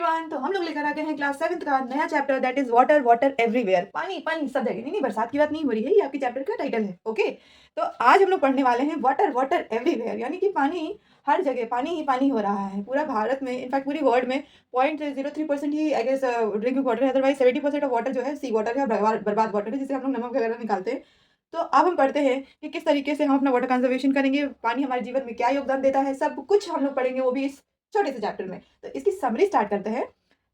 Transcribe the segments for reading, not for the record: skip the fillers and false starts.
Everyone, तो हम लोग लेकर आ गए हैं क्लास 7th का नया chapter that is water water everywhere. पानी पानी सब जगह। नहीं, बरसात की बात नहीं हो रही है, ये आपके चैप्टर का टाइटल है। ओके, तो आज हम लोग पढ़ने वाले हैं वाटर वाटर एवरीवेयर, यानी कि पानी हर जगह पानी ही पानी हो रहा है पूरा भारत में। इनफैक्ट पूरी वर्ल्ड में 0.03% ही आई गेस ड्रिंकिंग वाटर है, अदरवाइज 70% ऑफ वाटर जो है सी वाटर है, बर्बाद वाटर है, जिसे हम लोग नमक वगैरह निकालते हैं। तो अब हम पढ़ते हैं कि किस तरीके से हम अपना वाटर कंजर्वेशन करेंगे, पानी हमारे जीवन में क्या योगदान देता है, सब कुछ हम लोग पढ़ेंगे, वो भी इस छोटे से चैप्टर में। तो इसकी समरी स्टार्ट करते हैं।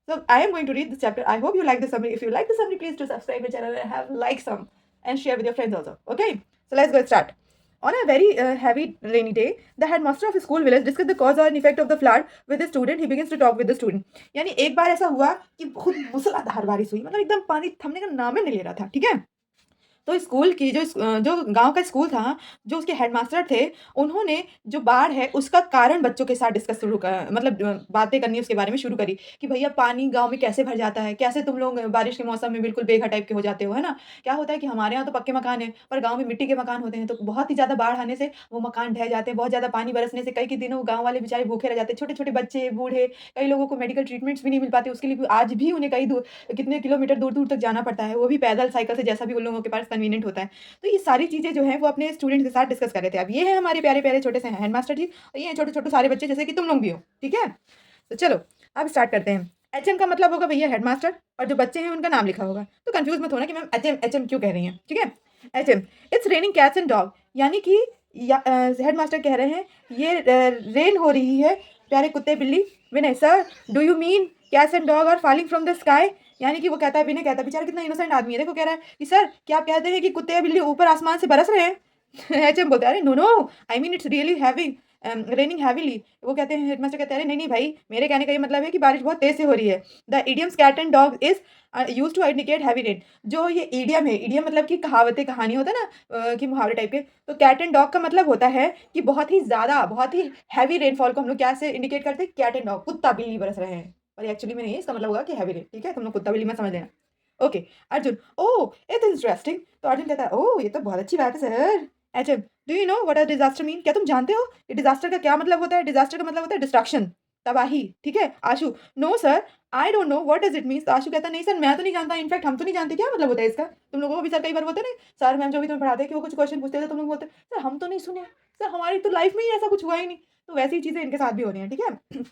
So I am going to read this chapter. I hope you like the summary. If you like the summary, please do subscribe my channel and have like some and share with your friends also. Okay, so let's go start. On a very heavy rainy day, the headmaster of a school village discussed the cause and effect of the flood with the student. He begins to talk with the student. यानी एक बार ऐसा हुआ कि बहुत मूसलाधार बारिश हुई, मतलब एकदम पानी थमने का नाम ही नहीं ले रहा था। ठीक है, तो स्कूल की जो गांव का स्कूल था, जो उसके हेडमास्टर थे, उन्होंने जो बाढ़ है उसका कारण बच्चों के साथ डिस्कस शुरू कर, मतलब बातें करनी उसके बारे में शुरू करी कि भैया पानी गांव में कैसे भर जाता है, कैसे तुम लोग बारिश के मौसम में बिल्कुल बेघर टाइप के हो जाते हो, है ना। क्या होता है कि हमारे यहाँ तो पक्के मकान है, पर गाँव में मिट्टी के मकान होते हैं, तो बहुत ही ज़्यादा बाढ़ आने से वो मकान ढह जाते हैं। बहुत ज़्यादा पानी बरसने से कई दिनों गाँव वाले बेचारे भूखे रह जाते हैं, छोटे छोटे बच्चे, बूढ़े, कई लोगों को मेडिकल ट्रीटमेंट्स भी नहीं मिल पाते, उसके लिए भी आज भी उन्हें कई दूर, कितने किलोमीटर दूर दूर तक जाना पड़ता है, वो भी पैदल, साइकिल से, जैसा भी उन लोगों के पास कन्वीनियंट होता है। तो ये सारी चीज़ें जो हैं वो अपने स्टूडेंट के साथ डिस्कस कर रहे थे। अब ये हैं हमारे प्यारे प्यारे छोटे से हेडमास्टर जी, और ये हैं छोटे छोटे सारे बच्चे जैसे कि तुम लोग भी हो। ठीक है, तो चलो अब स्टार्ट करते हैं। एचएम का मतलब होगा भैया हेडमास्टर, और जो बच्चे हैं उनका नाम लिखा होगा। तो कंफ्यूज मत होना कि मैम एचएम एचएम क्यों कह रही हैं। ठीक है, HM it's raining cats and dog, यानी कि हेडमास्टर कह रहे हैं ये रेन हो रही है प्यारे कुत्ते बिल्ली। Vinay sir, do you mean cats and dog are falling from the sky, यानी कि वो कहता है, विनय कहता है, बेचारा कितना इनोसेंट आदमी है, देखो कह रहा है कि सर क्या आप कहते हैं कि कुत्ते या बिल्ली ऊपर आसमान से बरस रहे हैं। एचएम बोलते हैं अरे no no, I mean it's really having raining heavily. वो कहते हैं, हेडमास्टर कहते हैं अरे नहीं नहीं भाई, मेरे कहने का ये मतलब है कि बारिश बहुत तेज से हो रही है। The idioms cat and dog is use to indicate heavy rain. जो ये ईडियम है, ईडियम मतलब कि कहावतें कहानी होता है ना, कि मुहावरे टाइप के, तो कैट एंड डॉग का मतलब होता है कि बहुत ही ज़्यादा, बहुत ही हैवी रेनफॉल को हम लोग क्या से इंडिकेट करते हैं, कैट एंड डॉग, कुत्ता बिल्ली बरस रहे हैं, पर एक्चुअली में नहीं है, इसका मतलब होगा कि हैवी रेन। ठीक है, तुम लोग कुत्ता बिल्ली में समझ लेना। Okay, Arjun, oh it's interesting. तो अर्जुन कहता है ओह ये तो बहुत अच्छी बात है sir. HM, do you know what a disaster mean, क्या तुम जानते हो कि डिजास्टर का क्या मतलब होता है। डिजास्टर का मतलब होता है डिस्ट्रक्शन, तबाही। ठीक है, Ashu, no sir I don't know what does it mean. तो आशु कहता है नहीं सर मैं तो नहीं जानता, इनफैक्ट हम तो नहीं जानते क्या मतलब होता है इसका। तुम लोगों को भी सर कई बार बोलते हैं ना, सर मैम जो भी तुम्हें पढ़ाते हैं कि वो कुछ क्वेश्चन पूछते थे, तुम लोग बोलते सर हम तो नहीं सुने, सर हमारी तो लाइफ में ही ऐसा कुछ हुआ ही नहीं। तो वैसी चीजें इनके साथ भी हो रही हैं। ठीक है,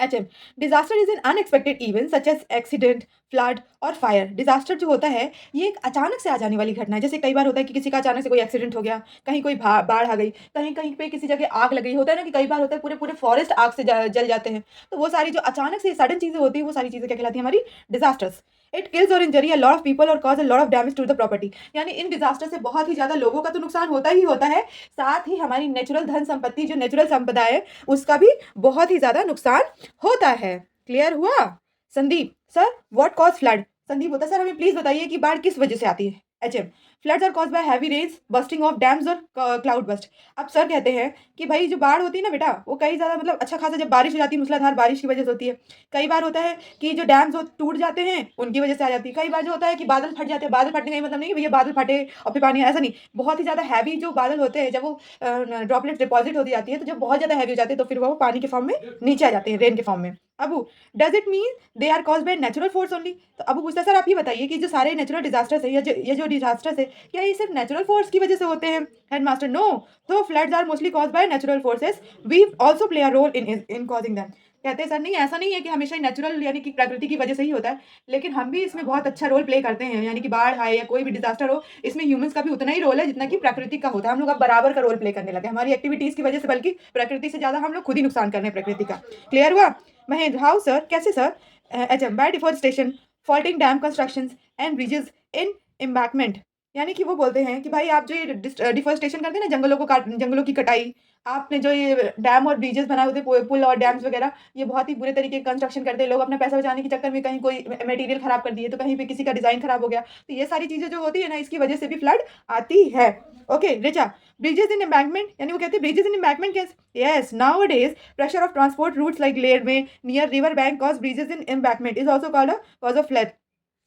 HM, disaster is an unexpected event such as accident, flood और फायर। डिजास्टर जो होता है ये एक अचानक से आ जाने वाली घटना है। जैसे कई बार होता है कि किसी का अचानक से कोई एक्सीडेंट हो गया, कहीं कोई बाढ़ आ गई, कहीं कहीं पे किसी जगह आग लग गई, होता है ना कि कई बार होता है पूरे पूरे फॉरेस्ट आग से जल जाते हैं। तो वो सारी जो अचानक से सडन चीजें होती है, वो सारी चीजें क्या कहलाती है, हमारी डिजास्टर्स। इट किल्स और injury a lot of people और cause a lot of damage to the property, यानी इन डिजास्टर से बहुत ही ज्यादा लोगों का तो नुकसान होता ही होता है, साथ ही हमारी नेचुरल धन संपत्ति, जो नेचुरल संपदा है, उसका भी बहुत ही ज्यादा नुकसान होता है। क्लियर हुआ। Sandeep, sir what cause flood. Sandeep होता है सर हमें प्लीज बताइए कि बाढ़ किस वजह से आती है। HM, floods are cause by heavy rains, busting of dams और क्लाउड बस्ट। अब सर कहते हैं कि भाई जो बाढ़ होती है ना बेटा, वो कई ज्यादा मतलब अच्छा खासा जब बारिश हो जाती है, मूसलाधार बारिश की वजह से होती है। कई बार होता है कि जो डैम्स टूट जाते हैं उनकी वजह से आ जाती है। कई बार जो होता है कि बादल फट जाते हैं, बादल फटने का ये मतलब नहीं कि भैया बादल फटे और फिर पानी, ऐसा नहीं। बहुत ही ज्यादा हैवी जो बादल होते हैं, जब वो ड्रॉपलेट डिपॉजिट होती जाती है, तो जब बहुत ज्यादा हैवी हो जाते हैं तो फिर वो पानी के फॉर्म में नीचे आ जाते हैं, रेन के फॉर्म में। Abu, does it mean they are cause by natural force only. तो अबू पूछता है सर आप ये बताइए कि जो सारे नेचुरल डिजास्टर्स है, ये जो डिजास्टर्स है, क्या ये सिर्फ नेचुरल फोर्स की वजह से होते हैं। Headmaster, no, though floods are mostly cause by natural forces, we also play a role in causing them. कहते हैं सर नहीं ऐसा नहीं है कि हमेशा ही नेचुरल यानी कि प्रकृति की वजह से ही होता है, लेकिन हम भी इसमें बहुत अच्छा रोल प्ले करते हैं, यानी कि बाढ़ आए या कोई भी डिजास्टर हो, इसमें ह्यूमंस का भी उतना ही रोल है जितना कि प्रकृति का होता है। हम लोग अब बराबर का रोल प्ले करने लगे हमारी एक्टिविटीज की वजह से, बल्कि प्रकृति से ज्यादा हम लोग खुद ही नुकसान कर रहे हैं प्रकृति का। क्लियर हुआ। महेंद्र, हाउ सर, कैसे sir. HM, bye deforestation, faulting dam constructions and bridges in embankment, यानी कि वो बोलते हैं कि भाई आप जो ये डिफॉरेस्टेशन करते हैं ना, जंगलों को काट, जंगलों की कटाई, आपने जो ये डैम और ब्रिजेस बनाए होते हैं, पुल और डैम्स वगैरह, ये बहुत ही बुरे तरीके कंस्ट्रक्शन करते हैं लोग अपना पैसा बचाने के चक्कर में, कहीं कोई मटेरियल खराब कर दिए, तो कहीं पे किसी का डिजाइन खराब हो गया, तो ये सारी चीजें जो होती है ना, इसकी वजह से भी फ्लड आती है। ओके रिचा, ब्रिजेस इन एम्बैंकमेंट, यानी वो कहते हैं ब्रिजेस इन एम्बैंकमेंट कैसे। Yes, nowadays pressure of transport routes like railway near river bank cause breaches in embankment is also called a cause of flood,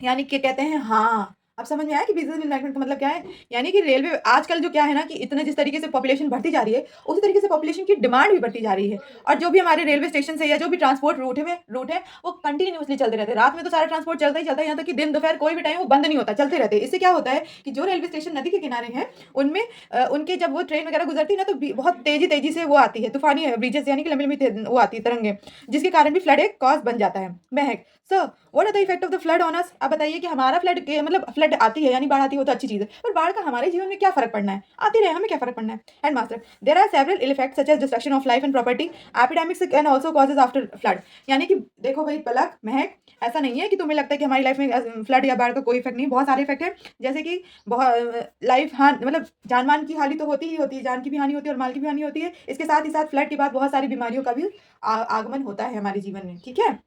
यानी कि कहते हैं हाँ, अब समझ में आया कि बिजनेस मैनेजमेंट का मतलब क्या है? यानी कि रेलवे आजकल जो क्या है ना कि इतना जिस तरीके से पॉपुलेशन बढ़ती जा रही है, उसी तरीके से पॉपुलेशन की डिमांड भी बढ़ती जा रही है। और जो भी हमारे रेलवे स्टेशन से या जो भी ट्रांसपोर्ट रूट है, वो कंटिन्यूअसली चलते रहते हैं। रात में तो सारा ट्रांसपोर्ट चलता ही चलता है, यहाँ तक कि दिन दोपहर कोई भी टाइम वो बंद नहीं होता, चलते रहते हैं। इससे क्या होता है कि जो रेलवे स्टेशन नदी के किनारे हैं, उनमें उनके जब वो ट्रेन वगैरह गुजरती है ना, तो बहुत तेजी से वो आती है, तूफानी ब्रिजेस यानी कि लंबी-लंबी वो आती है तरंगें, जिसके कारण भी फ्लड एक कॉज़ बन जाता है। Mahak, sir what are the effect of the flood on us? आप बताइए कि हमारा फ्लड के मतलब फ्लड आती है यानी बाढ़ आती है, वो तो अच्छी चीज़ है, पर बाढ़ का हमारे जीवन में क्या फ़र्क पड़ना है? आती रहे, हमें क्या फ़र्क पड़ना है? Headmaster, there are several ill effects such as destruction of life and property, epidemics can also causes after flood. यानी कि देखो भाई पलक, महक, ऐसा नहीं है कि तुम्हें लगता है कि हमारी लाइफ में फ्लड या बाढ़ का कोई इफेक्ट नहीं, बहुत सारे इफेक्ट हैं। जैसे कि लाइफ मतलब जान-माल की हानि तो होती ही होती है, जान की भी हानि होती है और माल की भी हानि होती है। इसके साथ ही साथ फ्लड के बाद बहुत सारी बीमारियों का भी आगमन होता है हमारे जीवन में, ठीक है?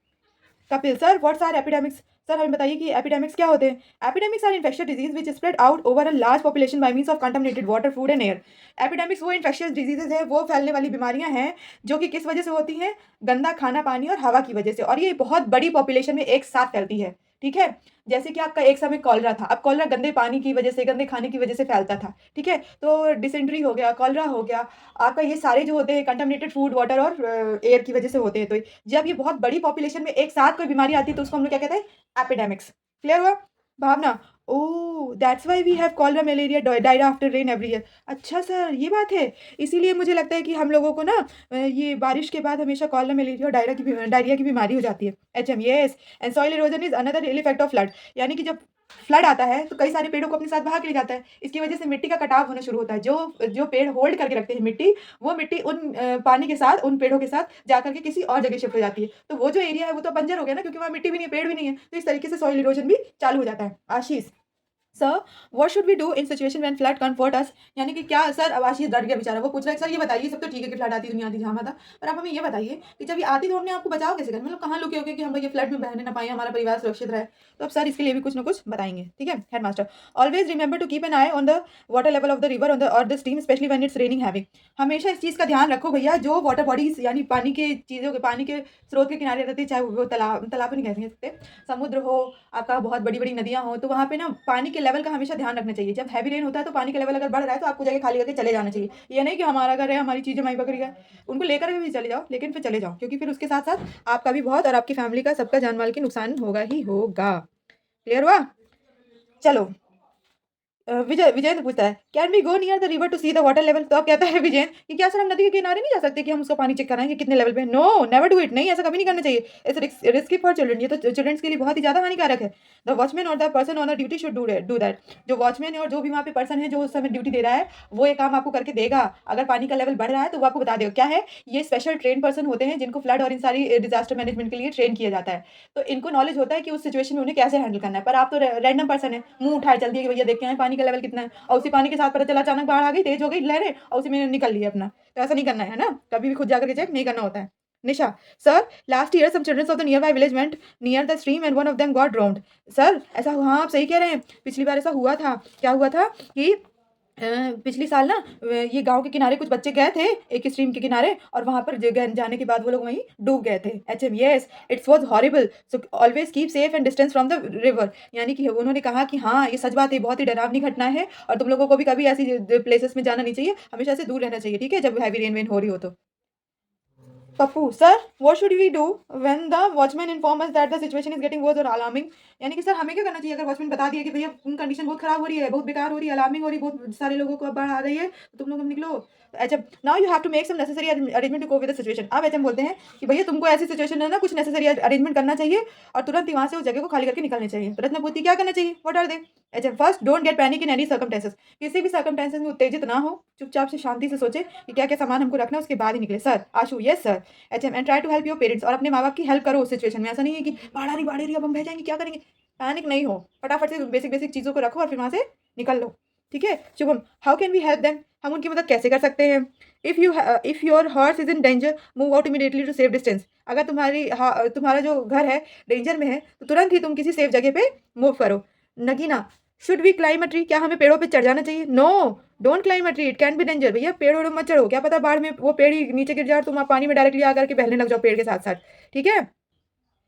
Kapil sir, what's are epidemics? Sir हमें बताइए कि एपिडेमिक्स क्या होते हैं? Epidemics are infectious disease which spread out over a large population by means of contaminated water, food and air. Epidemics वो इन्फेक्शियस डिजीजेज है, वो फैलने वाली बीमारियां हैं जो कि किस वजह से होती हैं? गंदा खाना, पानी और हवा की वजह से, और ये बहुत बड़ी पॉपुलेशन में एक साथ फैलती है, ठीक है? जैसे कि आपका एक समय कॉलरा था, अब कॉलरा गंदे पानी की वजह से, गंदे खाने की वजह से फैलता था, ठीक है? तो डिसेंट्री हो गया, कॉलरा हो गया, आपका ये सारे जो होते हैं कंटामिनेटेड फूड, वाटर और एयर की वजह से होते हैं। तो जब ये बहुत बड़ी पॉपुलेशन में एक साथ कोई बीमारी आती है तो उसको हम लोग क्या कहते हैं? एपिडेमिक्स। क्लियर हुआ? Bhavna, oh that's why we have cholera, malaria, diarrhoea after rain every year. अच्छा सर, ये बात है। इसीलिए मुझे लगता है कि हम लोगों को ना ये बारिश के बाद हमेशा कॉलरा, मलेरिया और डायरिया की बीमारी हो जाती है। HM, yes. And soil erosion is another ill effect of flood. यानी कि जब फ्लड आता है तो कई सारे पेड़ों को अपने साथ बहा के ले जाता है। इसकी वजह से मिट्टी का कटाव होना शुरू होता है। जो पेड़ होल्ड करके रखते हैं मिट्टी, वो मिट्टी उन पानी के साथ, उन पेड़ों के साथ जाकर के किसी और जगह शिफ्ट हो जाती है। तो वो जो एरिया है वो तो बंजर हो गया ना, क्योंकि वहाँ मिट्टी भी नहीं है, पेड़ भी नहीं है। तो इस तरीके से सॉइल इरोजन भी चालू हो जाता है। Ashish, sir what should we do in situation when flood comfort us? यानी कि क्या सर, अब आशीष डर गया बेचारा, वो पूछ रहा है सर ये बताइए, सब तो ठीक है कि फ्लड आती दुनिया आती जहाँ आता, पर आप हमें ये बताइए कि जब ये आती तो हमने आपको बचाव कैसे करना, मतलब कहाँ लुके होगे कि हम ये फ्लड में बहने ना पाए, हमारा परिवार सुरक्षित रहे? तो अब सर इसके लिए भी कुछ ना कुछ बताएंगे, ठीक है? Headmaster, always remember to keep an eye on the water level of the river on the or the stream, specially when it's raining heavy. हमेशा इस चीज़ का ध्यान रखो भैया, जो वाटर बॉडीज यानी पानी के चीज़ों के, पानी के स्रोत के किनारे रहती है, चाहे वो तालाब नहीं कह सकते, समुद्र हो, आपका बहुत बड़ी-बड़ी नदियाँ हो, तो वहाँ पे ना पानी के लेवल का हमेशा ध्यान रखना चाहिए। जब हेवी रेन होता है तो पानी का लेवल अगर बढ़ रहा है तो आपको जगह खाली करके चले जाना चाहिए। ये नहीं कि हमारा घर है, हमारी चीज़ें वहीं पकड़ी है। उनको लेकर के भी चले जाओ, लेकिन फिर चले जाओ, क्योंकि फिर उसके साथ-साथ आपका भी बहुत और आपकी फैमिली का, सबका जान-माल की नुकसान होगा ही होगा। क्लियर हुआ? चलो, विजयेंद्र पूछता है, can we go near the river to see the water level? तो अब कहता है विजयेंद्र कि क्या सर हम नदी के किनारे नहीं जा सकते कि हम उसका पानी चेक कराएं कि कितने लेवल पे है? No, never do it. नहीं, ऐसा कभी नहीं करना चाहिए। It's risky for children. ये तो चिल्ड्रंस के लिए बहुत ही ज्यादा हानिकारक है। द वॉचमैन और the person on the duty should do that. जो वॉचमैन है और जो भी वहाँ पे पर्सन है जो उस समय ड्यूटी दे रहा है, वो ये काम आपको करके देगा। अगर पानी का लेवल बढ़ रहा है तो वो आपको बता देगा। क्या है ये? स्पेशल ट्रेन पर्सन होते हैं जिनको फ्लड और इन सारी डिजास्टर मैनेजमेंट के लिए ट्रेन किया जाता है। तो इनको नॉलेज होता है कि उस सिचुएशन में उन्हें कैसे हैंडल करना है। पर आप तो रैंडम पर्सन है, मुंह उठाए चल दिए कि भैया देखते हैं पानी का लेवल कितना है, और उसी पानी के साथ पता चला अचानक बाढ़ आ गई, तेज हो गई लहरें और उसी में निकल लिए अपना। तो ऐसा नहीं करना है ना, कभी भी खुद जाकर के चेक नहीं करना होता है। Nisha, sir last year some childrens of the nearby village went near the stream and one of them got drowned. Sir ऐसा, हाँ आप सही कह रहे हैं, पिछली बार ऐसा हुआ था। क्या हुआ था कि पिछली साल ना ये गाँव के किनारे कुछ बच्चे गए थे एक स्ट्रीम के किनारे, और वहाँ पर जाने के बाद वो लोग वहीं डूब गए थे। HM, yes, it's was horrible, so always keep safe and distance from the river. यानी कि उन्होंने कहा कि हाँ ये सच बात है, बहुत ही डरावनी घटना है, और तुम लोगों को भी कभी ऐसी प्लेसेस में जाना नहीं चाहिए, हमेशा से दूर रहना चाहिए, ठीक है, जब हैवी रेन वेन हो रही हो तो। Pappu, sir what should we do when the watchman inform us that the situation is getting worse और अलार्मिंग? यानी कि सर हमें क्या करना चाहिए अगर वॉचमैन बता दिया कि भैया कंडीशन बहुत खराब हो रही है, बहुत बेकार हो रही है, अलार्मिंग हो रही है, बहुत सारे लोगों को अब बाढ़ आ रही है, तो तुम लोग अब निकलो। अच्छा, now you have to make some necessary arrangement to cope with the situation. अब एचएम बोलते हैं कि भैया तुमको ऐसी सिचुएशन है ना, कुछ नेसेसरी अरेंजमेंट करना चाहिए और तुरंत ही वहां से उस जगह को खाली करके निकलना चाहिए। तो रत्न पूछती क्या करना चाहिए, what are they? HM, first don't get panic in any circumstances. किसी भी सर्कमस्टेंसेस में उत्तेजित ना हो, चुपचाप से शांति से सोचे कि क्या क्या सामान हमको रखना है, उसके बाद ही निकले। Sir Ashu, yes sir. HM, and try to help your parents, और अपने माँ बाप की हेल्प करो उस सिचुएशन में। ऐसा नहीं है कि बाढ़ आ रही अब हम बह जाएंगे, क्या करेंगे? पैनिक नहीं हो, फटाफट से बेसिक चीज़ों को रखो और फिर वहाँ से निकल लो, ठीक है? Shubham, how can we help them? हम उनकी मदद कैसे कर सकते हैं? If your horse is in danger move out immediately to save distance. अगर तुम्हारा जो घर है डेंजर में है तो तुरंत ही तुम किसी सेफ जगह पे मूव करो। Nagina, should we climb a tree? क्या हमें पेड़ों पे चढ़ जाना चाहिए? No, don't climb a tree, it can be danger. भैया पेड़ वेड़ मत चढ़ो, क्या पता बाढ़ में वो पेड़ ही नीचे गिर जाए और तुम पानी में डायरेक्टली आकर के बहने लग जाओ पेड़ के साथ साथ, ठीक है?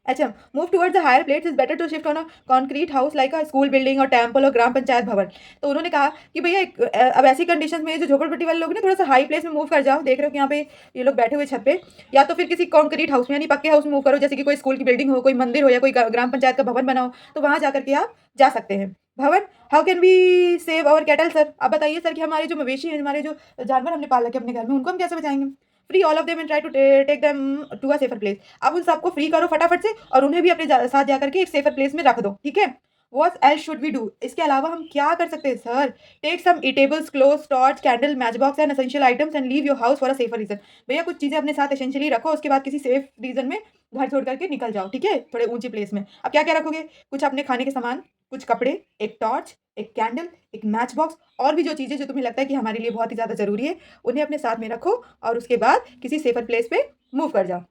अच्छा, move towards the higher plates is better to shift on a concrete house like a school building और टेम्पल और ग्राम पंचायत भवन। तो उन्होंने कहा कि भैया अब ऐसी कंडीशंस में जो झोपड़पट्टी वाले लोग ना थोड़ा सा हाई प्लेस में मूव कर जाओ। देख रहे हो कि यहाँ पे ये लोग बैठे हुए छत पे, या तो फिर किसी कंक्रीट हाउस में यानी पक्के हाउस में मूव करो, जैसे कि कोई स्कूल की बिल्डिंग हो, कोई मंदिर हो, या कोई ग्राम पंचायत का भवन बनाओ, तो वहाँ जाकर के आप जा सकते हैं। Bhavan, how can we save our cattle sir? आप बताइए सर कि हमारे जो मवेशी हैं, हमारे जो जानवर हमने पाल रखे अपने घर में, उनको हम कैसे बचाएंगे? Free all of them and try to take them to a safer place. अब उन सबको फ्री करो फटाफट से और उन्हें भी अपने साथ जाकर के एक सेफर प्लेस में रख दो, ठीक है? What else should we do? इसके अलावा हम क्या कर सकते हैं sir? Take some eatables, clothes, torch, candle, match box and essential items and leave your house for a safer region. भैया कुछ चीज़ें अपने साथ एसेंशियली रखो, उसके बाद किसी सेफ रीजन में घर छोड़ करके निकल जाओ, ठीक है? थोड़े ऊंची प्लेस में। अब क्या क्या रखोगे? कुछ अपने खाने के सामान, कुछ कपड़े, एक टॉर्च, एक कैंडल, एक मैच बॉक्स, और भी जो चीज़ें जो तुम्हें लगता है कि हमारे लिए बहुत ही ज़्यादा ज़रूरी है, उन्हें अपने साथ में रखो और उसके बाद किसी सेफर प्लेस पे मूव कर जाओ।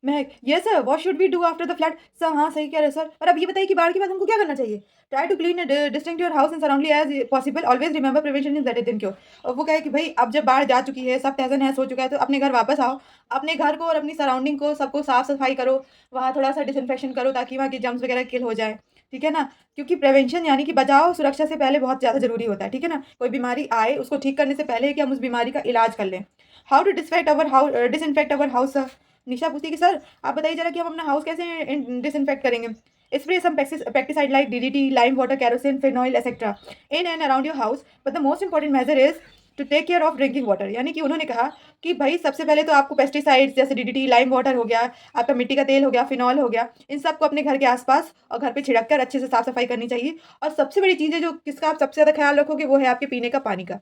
महक, yes sir, what should we do after the flood? Sir हाँ, सही कह रहे हैं सर। और अब ये बताइए कि बाढ़ के बाद हमको क्या करना चाहिए? Try to clean distinct your house and surroundly as possible, always remember prevention is better than cure. और वो कहे कि भाई अब जब बाढ़ जा चुकी है, सब तहस नहस हो चुका है, तो अपने घर वापस आओ, अपने घर को और अपनी सराउंडिंग को सबको साफ सफाई करो, वहाँ थोड़ा सा डिसइंफेक्शन करो ताकि वहाँ के जर्म्स वगैरह किल हो जाए, ठीक है ना? क्योंकि प्रिवेंशन यानी कि बचाव सुरक्षा से पहले बहुत ज़्यादा जरूरी होता है, ठीक है ना? कोई बीमारी आए उसको ठीक करने से पहले कि हम उस बीमारी का इलाज कर लें। How to disinfect our house sir? Nisha पूछती कि सर आप बताइए जरा कि हम अपना हाउस कैसे डिसइंफेक्ट करेंगे? Spray some pesticide like DDT, lime water, kerosene, phenyl etcetera in and around your house, but the most important measure is to take care of drinking water. यानी कि उन्होंने कहा कि भाई सबसे पहले तो आपको पेस्टिसाइड्स जैसे डीडीटी, लाइम वाटर हो गया, आपका मिट्टी का तेल हो गया, फिनॉल हो गया, इन सबको अपने घर के आसपास और घर पे छिड़क कर अच्छे से साफ सफाई करनी चाहिए। और सबसे बड़ी चीज़ है जो किसका आप सबसे ज़्यादा ख्याल रखोगे, वो है आपके पीने का पानी का।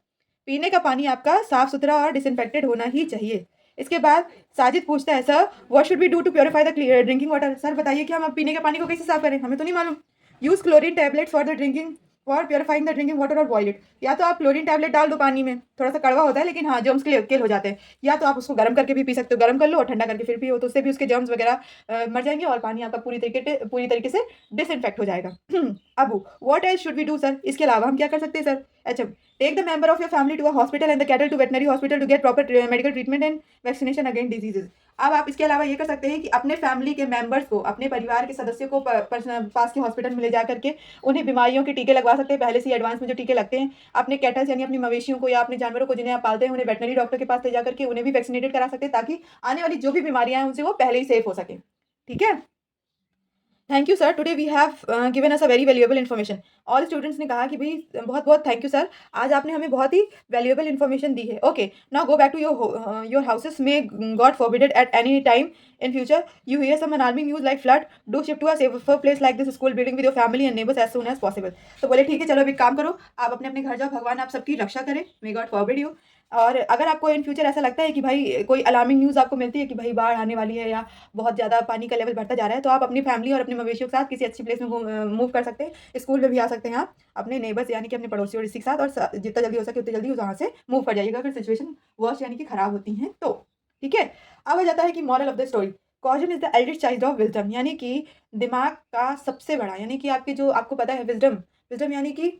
पीने का पानी आपका साफ सुथरा और डिसइंफेक्टेड होना ही चाहिए। इसके बाद साजिद पूछता है sir what should we do to purify the drinking water? Sir बताइए कि हम अब पीने के पानी को कैसे साफ करें, हमें तो नहीं मालूम। Use chlorine tablet for the drinking, for purifying the drinking water और बॉयल इट। या तो आप क्लोरीन टैबलेट डाल दो पानी में, थोड़ा सा कड़वा होता है लेकिन हाँ जर्म्स किल हो जाते हैं। या तो आप उसको गर्म करके भी पी सकते हो, गर्म कर लो और ठंडा करके फिर पियो, तो उससे भी उसके जर्म्स वगैरह मर जाएंगे और पानी आपका पूरी तरीके से डिसइंफेक्ट हो जाएगा। अब what else should we do sir? इसके अलावा हम क्या कर सकते हैं सर? अच्छा, take the member of your family to a hospital and the cattle to veterinary hospital to get proper medical treatment and vaccination against diseases. अब आप इसके अलावा ये कर सकते हैं कि अपने फैमिली के मेंबर्स को, अपने परिवार के सदस्यों को पास के हॉस्पिटल में ले जा करके उन्हें बीमारियों के टीके लगवा सकते हैं, पहले से एडवांस में जो टीके लगते हैं। अपने कैटल्स यानी अपनी मवेशियों को या अपने जानवरों को जिन्हें आप पालते हैं, उन्हें वेटनरी डॉक्टर के पास ले जा करके उन्हें भी वैक्सीनेटेड करा सकते हैं, ताकि आने वाली जो भी बीमारियां हैं उनसे वो पहले ही सेफ हो सके, ठीक है? Thank you sir, today we have given us a very valuable information. All students ने कहा कि भाई बहुत बहुत थैंक यू सर, आज आपने हमें बहुत ही वैल्यूएबल इन्फॉर्मेशन दी है। Okay, now go back to your houses, may God forbid at any time in future you hear some alarming news like flood, do shift to a safer place like this school building with your family and neighbours as soon as possible. तो बोले ठीक है, चलो अभी एक काम करो, आप अपने अपने घर जाओ, भगवान आप सबकी रक्षा करें, मे गॉड फॉरबिड यू। और अगर आपको इन फ्यूचर ऐसा लगता है कि भाई कोई अलार्मिंग न्यूज़ आपको मिलती है कि भाई बाढ़ आने वाली है या बहुत ज़्यादा पानी का लेवल बढ़ता जा रहा है, तो आप अपनी फैमिली और अपने मवेशियों के साथ किसी अच्छी प्लेस में मूव कर सकते हैं। स्कूल में भी आ सकते हैं आप अपने नेबर्स यानी कि अपने पड़ोसियों के साथ, और जितना जल्दी हो सके उतनी जल्दी वहाँ से मूव कर जाइएगा अगर सिचुएशन वर्स्ट यानी कि खराब होती हैं तो, ठीक है? अब आ जाता है कि moral of the story, caution is the eldest child of wisdom. यानी कि दिमाग का सबसे बड़ा, यानी कि आपके जो आपको पता है विजडम, विजडम यानी कि